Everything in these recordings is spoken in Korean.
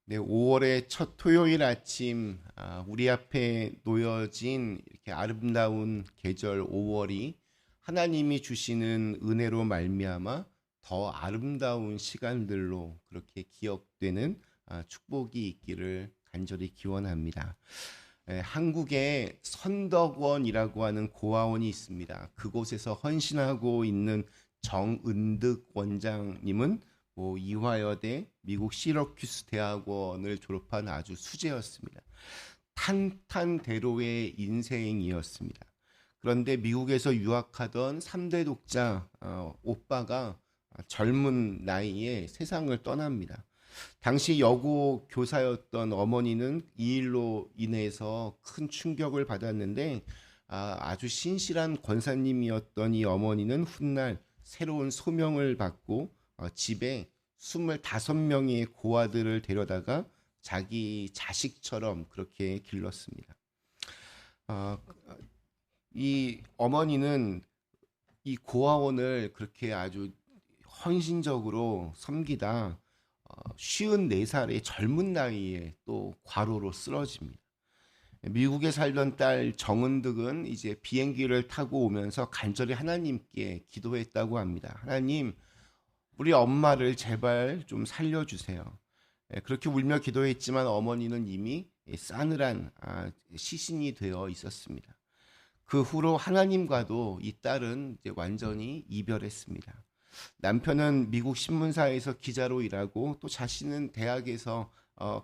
네, 5월의 첫 토요일 아침, 우리 앞에 놓여진 이렇게 아름다운 계절 5월이 하나님이 주시는 은혜로 말미암아 더 아름다운 시간들로 그렇게 기억되는 축복이 있기를 간절히 기원합니다. 한국에 선덕원이라고 하는 고아원이 있습니다. 그곳에서 헌신하고 있는 정은득 원장님은 이화여대 미국 시러큐스 대학원을 졸업한 아주 수재였습니다. 탄탄대로의 인생이었습니다. 그런데 미국에서 유학하던 3대 독자 오빠가 젊은 나이에 세상을 떠납니다. 당시 여고 교사였던 어머니는 이 일로 인해서 큰 충격을 받았는데 아주 신실한 권사님이었던 이 어머니는 훗날 새로운 소명을 받고 집에 25명의 고아들을 데려다가 자기 자식처럼 그렇게 길렀습니다. 어, 이 어머니는 이 고아원을 그렇게 아주 헌신적으로 섬기다 54살의 젊은 나이에 또 과로로 쓰러집니다. 미국에 살던 딸 정은득은 이제 비행기를 타고 오면서 간절히 하나님께 기도했다고 합니다. 하나님, 우리 엄마를 제발 좀 살려주세요. 그렇게 울며 기도했지만 어머니는 이미 싸늘한 시신이 되어 있었습니다. 그 후로 하나님과도 이 딸은 이제 완전히 이별했습니다. 남편은 미국 신문사에서 기자로 일하고 또 자신은 대학에서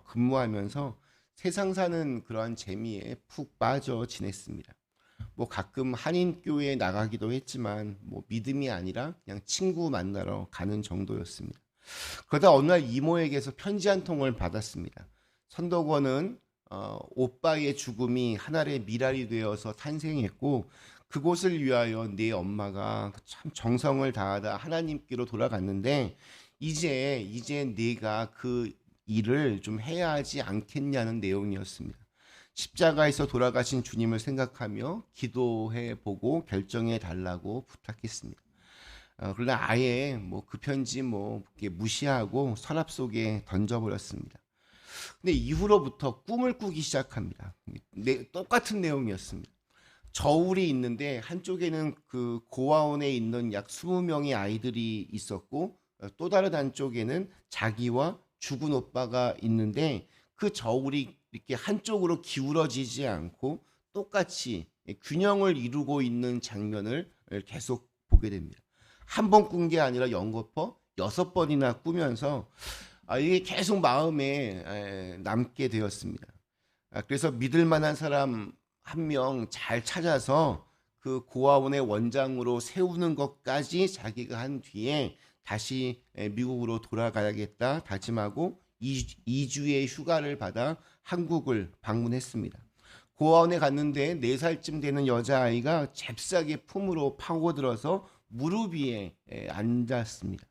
근무하면서 세상 사는 그러한 재미에 푹 빠져 지냈습니다. 가끔 한인교회에 나가기도 했지만 믿음이 아니라 그냥 친구 만나러 가는 정도였습니다. 그러다 어느 날 이모에게서 편지 한 통을 받았습니다. 선덕원은 오빠의 죽음이 하늘의 미랄이 되어서 탄생했고 그곳을 위하여 내 엄마가 참 정성을 다하다 하나님께로 돌아갔는데 이제 네가 그 일을 좀 해야 하지 않겠냐는 내용이었습니다. 십자가에서 돌아가신 주님을 생각하며 기도해 보고 결정해 달라고 부탁했습니다. 그러나 아예 그 편지 무시하고 서랍 속에 던져버렸습니다. 근데 이후로부터 꿈을 꾸기 시작합니다. 똑같은 내용이었습니다. 저울이 있는데 한쪽에는 그 고아원에 있는 약 20명의 아이들이 있었고 또 다른 한쪽에는 자기와 죽은 오빠가 있는데 그 저울이 이렇게 한쪽으로 기울어지지 않고 똑같이 균형을 이루고 있는 장면을 계속 보게 됩니다. 한 번 꾼 게 아니라 연거푸 6번이나 꾸면서 이게 계속 마음에 남게 되었습니다. 그래서 믿을 만한 사람 한 명 잘 찾아서 그 고아원의 원장으로 세우는 것까지 자기가 한 뒤에 다시 미국으로 돌아가야겠다 다짐하고 2주의 휴가를 받아 한국을 방문했습니다. 고아원에 갔는데 4살쯤 되는 여자아이가 잽싸게 품으로 파고들어서 무릎 위에 앉았습니다.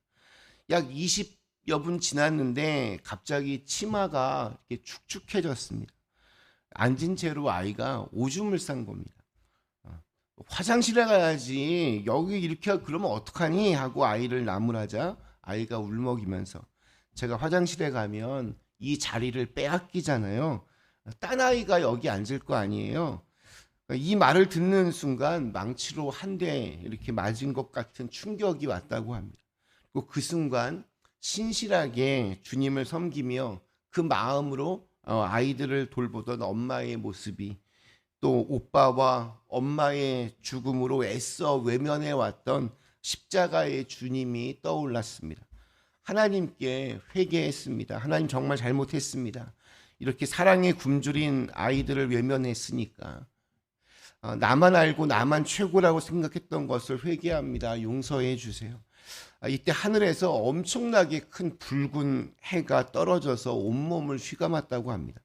약 20여 분 지났는데 갑자기 치마가 이렇게 축축해졌습니다. 앉은 채로 아이가 오줌을 싼 겁니다. 화장실에 가야지 여기 이렇게 그러면 어떡하니 하고 아이를 나무라자 아이가 울먹이면서 제가 화장실에 가면 이 자리를 빼앗기잖아요. 딴 아이가 여기 앉을 거 아니에요. 이 말을 듣는 순간 망치로 한 대 이렇게 맞은 것 같은 충격이 왔다고 합니다. 그리고 그 순간 신실하게 주님을 섬기며 그 마음으로 아이들을 돌보던 엄마의 모습이 또 오빠와 엄마의 죽음으로 애써 외면해 왔던 십자가의 주님이 떠올랐습니다. 하나님께 회개했습니다. 하나님 정말 잘못했습니다. 이렇게 사랑에 굶주린 아이들을 외면했으니까 나만 알고 나만 최고라고 생각했던 것을 회개합니다. 용서해 주세요. 이때 하늘에서 엄청나게 큰 붉은 해가 떨어져서 온몸을 휘감았다고 합니다.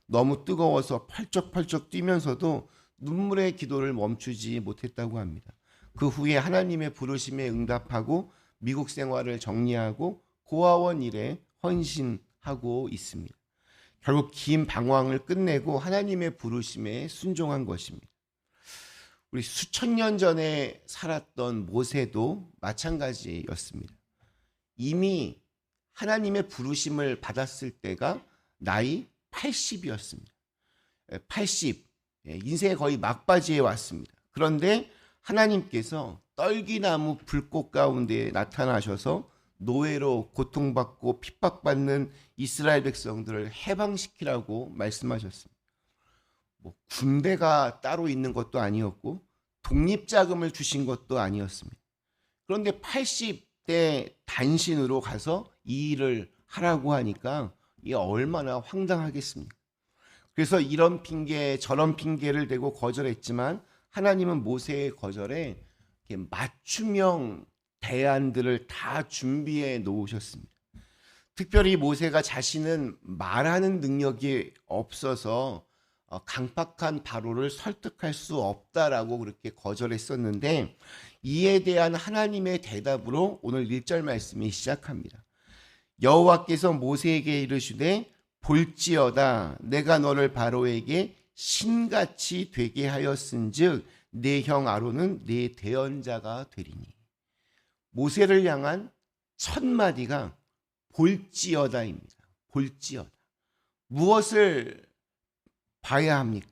너무 뜨거워서 펄쩍펄쩍 뛰면서도 눈물의 기도를 멈추지 못했다고 합니다. 그 후에 하나님의 부르심에 응답하고 미국 생활을 정리하고 고아원 일에 헌신하고 있습니다. 결국 긴 방황을 끝내고 하나님의 부르심에 순종한 것입니다. 우리 수천 년 전에 살았던 모세도 마찬가지였습니다. 이미 하나님의 부르심을 받았을 때가 나이 80이었습니다. 80, 인생의 거의 막바지에 왔습니다. 그런데 하나님께서 떨기나무 불꽃 가운데 나타나셔서 노예로 고통받고 핍박받는 이스라엘 백성들을 해방시키라고 말씀하셨습니다. 뭐 군대가 따로 있는 것도 아니었고 독립자금을 주신 것도 아니었습니다. 그런데 80대 단신으로 가서 이 일을 하라고 하니까 이게 얼마나 황당하겠습니까? 그래서 이런 핑계 저런 핑계를 대고 거절했지만 하나님은 모세의 거절에 맞춤형 대안들을 다 준비해 놓으셨습니다. 특별히 모세가 자신은 말하는 능력이 없어서 강팍한 바로를 설득할 수 없다라고 그렇게 거절했었는데, 이에 대한 하나님의 대답으로 오늘 1절 말씀이 시작합니다. 여호와께서 모세에게 이르시되 볼지어다 내가 너를 바로에게 신같이 되게 하였은즉 내 형 아론은 네 대언자가 되리니. 모세를 향한 첫 마디가 볼지어다입니다. 볼지어다. 무엇을 봐야 합니까?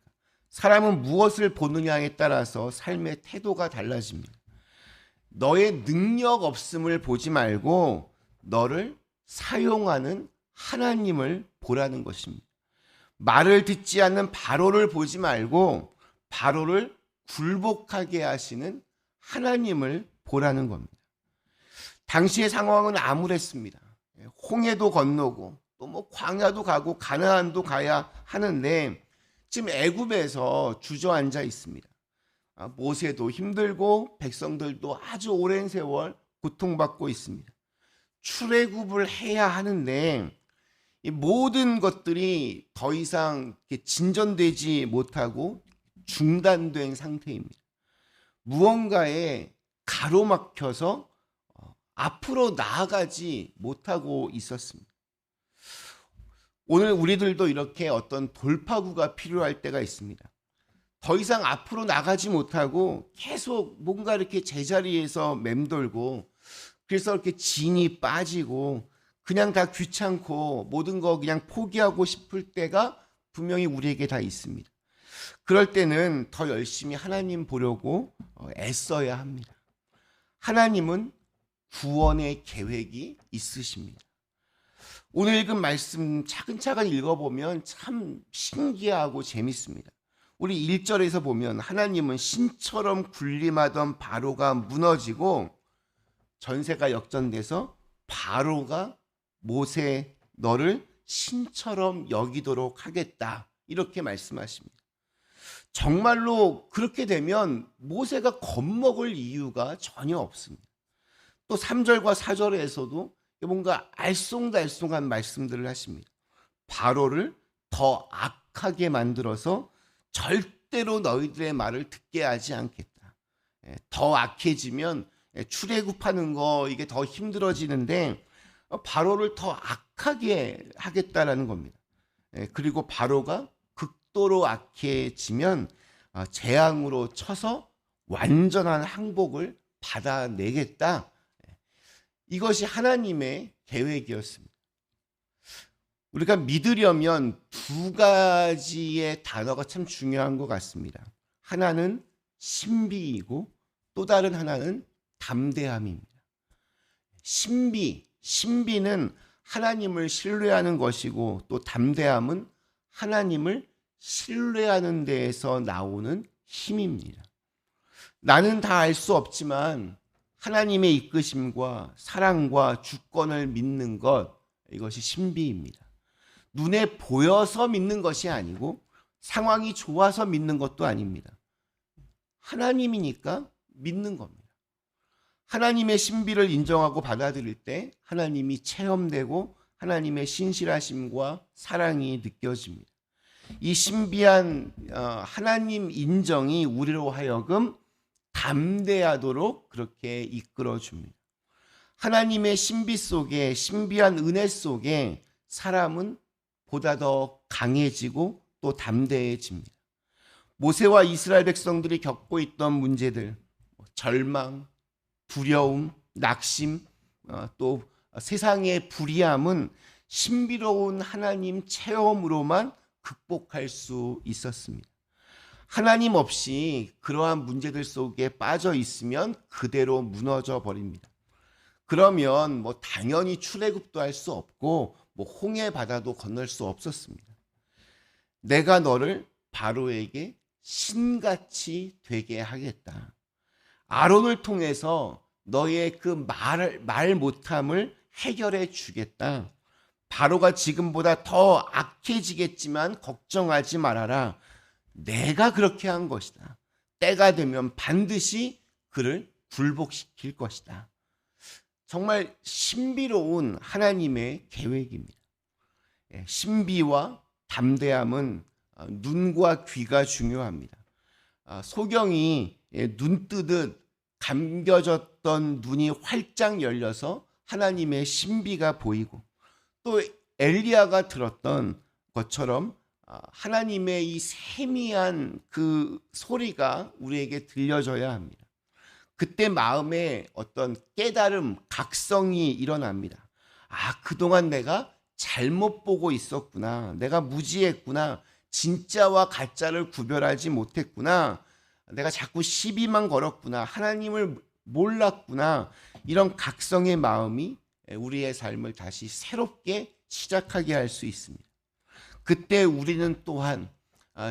사람은 무엇을 보느냐에 따라서 삶의 태도가 달라집니다. 너의 능력 없음을 보지 말고 너를 사용하는 하나님을 보라는 것입니다. 말을 듣지 않는 바로를 보지 말고 바로를 굴복하게 하시는 하나님을 보라는 겁니다. 당시의 상황은 암울했습니다. 홍해도 건너고 또 뭐 광야도 가고 가나안도 가야 하는데 지금 애굽에서 주저앉아 있습니다. 모세도 힘들고 백성들도 아주 오랜 세월 고통받고 있습니다. 출애굽을 해야 하는데 이 모든 것들이 더 이상 진전되지 못하고 중단된 상태입니다. 무언가에 가로막혀서 앞으로 나아가지 못하고 있었습니다. 오늘 우리들도 이렇게 어떤 돌파구가 필요할 때가 있습니다. 더 이상 앞으로 나가지 못하고 계속 뭔가 이렇게 제자리에서 맴돌고, 그래서 이렇게 진이 빠지고 그냥 다 귀찮고 모든 거 그냥 포기하고 싶을 때가 분명히 우리에게 다 있습니다. 그럴 때는 더 열심히 하나님 보려고 애써야 합니다. 하나님은 구원의 계획이 있으십니다. 오늘 읽은 말씀 차근차근 읽어보면 참 신기하고 재밌습니다. 우리 1절에서 보면 하나님은 신처럼 군림하던 바로가 무너지고 전세가 역전돼서 바로가 모세 너를 신처럼 여기도록 하겠다 이렇게 말씀하십니다. 정말로 그렇게 되면 모세가 겁먹을 이유가 전혀 없습니다. 또 3절과 4절에서도 뭔가 알쏭달쏭한 말씀들을 하십니다. 바로를 더 악하게 만들어서 절대로 너희들의 말을 듣게 하지 않겠다. 더 악해지면 출애굽하는 거 이게 더 힘들어지는데 바로를 더 악하게 하겠다라는 겁니다. 그리고 바로가 극도로 악해지면 재앙으로 쳐서 완전한 항복을 받아내겠다. 이것이 하나님의 계획이었습니다. 우리가 믿으려면 두 가지의 단어가 참 중요한 것 같습니다. 하나는 신비이고 또 다른 하나는 담대함입니다. 신비는 하나님을 신뢰하는 것이고 또 담대함은 하나님을 신뢰하는 데에서 나오는 힘입니다. 나는 다 알 수 없지만 하나님의 이끄심과 사랑과 주권을 믿는 것, 이것이 신비입니다. 눈에 보여서 믿는 것이 아니고 상황이 좋아서 믿는 것도 아닙니다. 하나님이니까 믿는 겁니다. 하나님의 신비를 인정하고 받아들일 때 하나님이 체험되고 하나님의 신실하심과 사랑이 느껴집니다. 이 신비한 하나님 인정이 우리로 하여금 담대하도록 그렇게 이끌어줍니다. 하나님의 신비 속에, 신비한 은혜 속에 사람은 보다 더 강해지고 또 담대해집니다. 모세와 이스라엘 백성들이 겪고 있던 문제들, 절망, 두려움, 낙심, 또 세상의 불의함은 신비로운 하나님 체험으로만 극복할 수 있었습니다. 하나님 없이 그러한 문제들 속에 빠져 있으면 그대로 무너져 버립니다. 그러면 뭐 당연히 출애굽도 할 수 없고 뭐 홍해 바다도 건널 수 없었습니다. 내가 너를 바로에게 신같이 되게 하겠다. 아론을 통해서 너의 그 말 못함을 해결해 주겠다. 바로가 지금보다 더 악해지겠지만 걱정하지 말아라. 내가 그렇게 한 것이다. 때가 되면 반드시 그를 굴복시킬 것이다. 정말 신비로운 하나님의 계획입니다. 신비와 담대함은 눈과 귀가 중요합니다. 소경이 눈 뜨듯 감겨졌던 눈이 활짝 열려서 하나님의 신비가 보이고, 또 엘리야가 들었던 것처럼 하나님의 이 세미한 그 소리가 우리에게 들려져야 합니다. 그때 마음에 어떤 깨달음, 각성이 일어납니다. 그동안 내가 잘못 보고 있었구나. 내가 무지했구나. 진짜와 가짜를 구별하지 못했구나. 내가 자꾸 시비만 걸었구나. 하나님을 몰랐구나. 이런 각성의 마음이 우리의 삶을 다시 새롭게 시작하게 할 수 있습니다. 그때 우리는 또한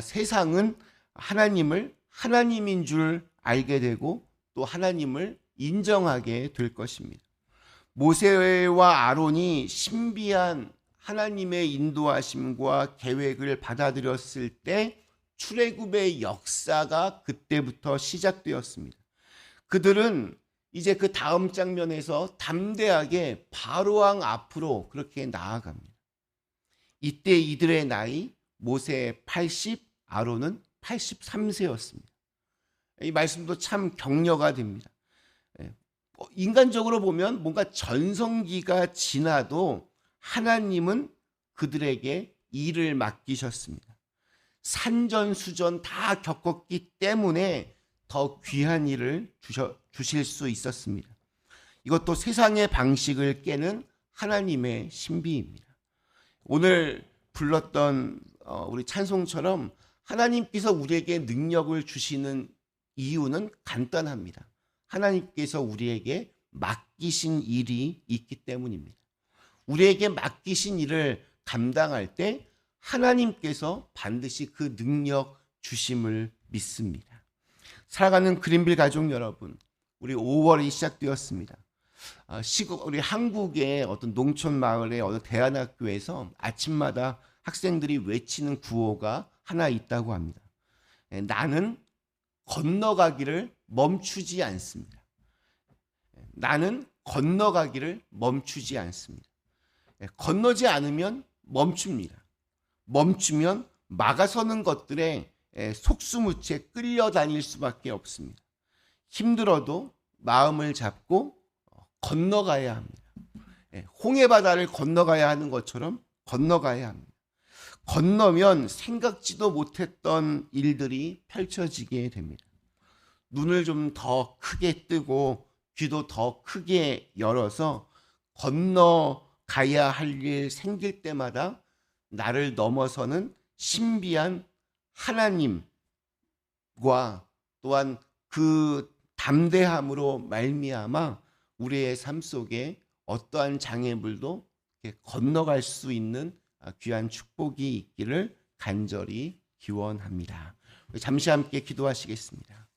세상은 하나님을 하나님인 줄 알게 되고 또 하나님을 인정하게 될 것입니다. 모세와 아론이 신비한 하나님의 인도하심과 계획을 받아들였을 때 출애굽의 역사가 그때부터 시작되었습니다. 그들은 이제 그 다음 장면에서 담대하게 바로왕 앞으로 그렇게 나아갑니다. 이때 이들의 나이 모세 80, 아론은 83세였습니다. 이 말씀도 참 격려가 됩니다. 인간적으로 보면 뭔가 전성기가 지나도 하나님은 그들에게 일을 맡기셨습니다. 산전수전 다 겪었기 때문에 더 귀한 일을 주실 수 있었습니다. 이것도 세상의 방식을 깨는 하나님의 신비입니다. 오늘 불렀던 우리 찬송처럼 하나님께서 우리에게 능력을 주시는 이유는 간단합니다. 하나님께서 우리에게 맡기신 일이 있기 때문입니다. 우리에게 맡기신 일을 감당할 때 하나님께서 반드시 그 능력 주심을 믿습니다. 살아가는 그린빌 가족 여러분, 우리 5월이 시작되었습니다. 우리 한국의 어떤 농촌 마을의 어느 대안학교에서 아침마다 학생들이 외치는 구호가 하나 있다고 합니다. 나는 건너가기를 멈추지 않습니다. 나는 건너가기를 멈추지 않습니다. 건너지 않으면 멈춥니다. 멈추면 막아서는 것들에 속수무채 끌려다닐 수밖에 없습니다. 힘들어도 마음을 잡고 건너가야 합니다. 홍해바다를 건너가야 하는 것처럼 건너가야 합니다. 건너면 생각지도 못했던 일들이 펼쳐지게 됩니다. 눈을 좀 더 크게 뜨고 귀도 더 크게 열어서 건너가야 할 일 생길 때마다 나를 넘어서는 신비한 하나님과 또한 그 담대함으로 말미암아 우리의 삶 속에 어떠한 장애물도 건너갈 수 있는 귀한 축복이 있기를 간절히 기원합니다. 잠시 함께 기도하시겠습니다.